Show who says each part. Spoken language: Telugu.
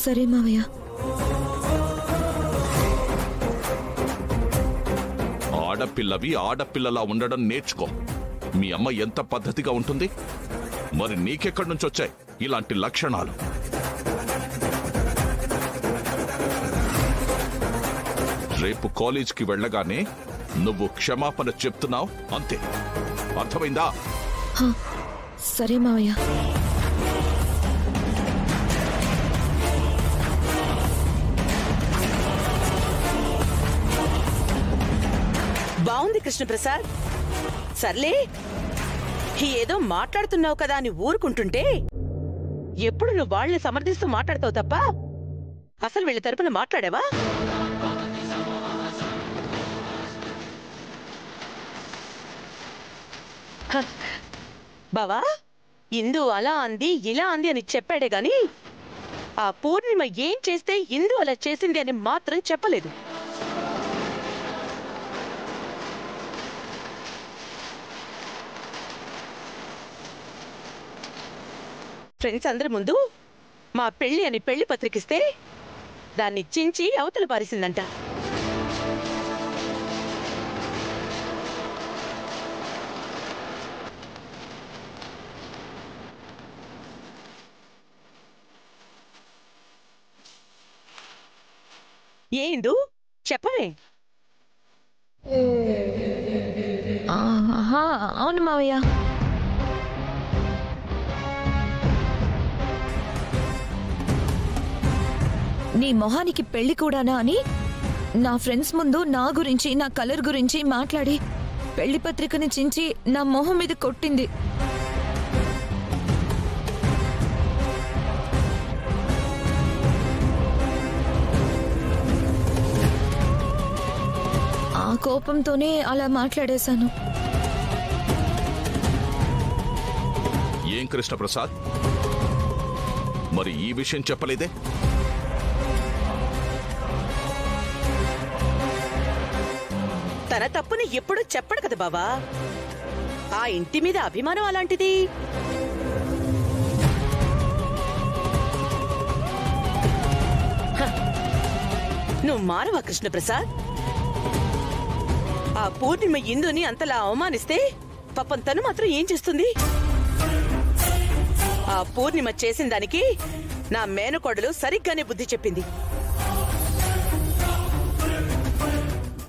Speaker 1: సరే మావయ్య.
Speaker 2: ఆడపిల్లవి ఆడపిల్లలా ఉండడం నేర్చుకో. మీ అమ్మ ఎంత పద్ధతిగా ఉంటుంది, మరి నీకెక్కడి నుంచి వచ్చాయి ఇలాంటి లక్షణాలు? రేపు కాలేజీకి వెళ్ళగానే నువ్వు క్షమాపణ చెప్తున్నావు అంతే, అర్థమైందా?
Speaker 1: సరే మావయ్య.
Speaker 3: బాగుంది కృష్ణప్రసాద్. సర్లే, ఏదో మాట్లాడుతున్నావు కదా అని ఊరుకుంటుంటే ఎప్పుడు నువ్వు వాళ్ళని సమర్థిస్తూ మాట్లాడతావు తప్ప అసలు వీళ్ళ తరపున మాట్లాడావా? బావా, ఇందు అలా అంది ఇలా అంది అని చెప్పాడే గాని ఆ పూర్ణిమ ఏం చేస్తే ఇందు అలా చేసింది అని మాత్రం చెప్పలేదు. ఫ్రెండ్స్ అందరి ముందు మా పెళ్లి అని పెళ్లి పత్రికిస్తే దాన్ని చించి అవతల పారేసిందంట. ఏందు చెప్పవే?
Speaker 1: అవును మావయ్య. నీ మొహానికి పెళ్లి కూడానా అని నా ఫ్రెండ్స్ ముందు నా గురించి, నా కలర్ గురించి మాట్లాడి పెళ్లి పత్రికని చించి నా మొహం మీద కొట్టింది. ఆ కోపంతోనే అలా మాట్లాడేశాను.
Speaker 2: ఏం కృష్ణప్రసాద్, మరి ఈ విషయం చెప్పలేదే?
Speaker 3: తన తప్పుని ఎప్పుడూ చెప్పడు కదా బావా. ఆ ఇంటి మీద అభిమానం అలాంటిది. నువ్వు మారవా కృష్ణప్రసాద్? ఆ పూర్ణిమ ఇందుని అంతలా అవమానిస్తే పాపం తను మాత్రం ఏం చేస్తుంది? ఆ పూర్ణిమ చేసిన దానికి నా మేనకోడలు సరిగ్గానే బుద్ధి చెప్పింది.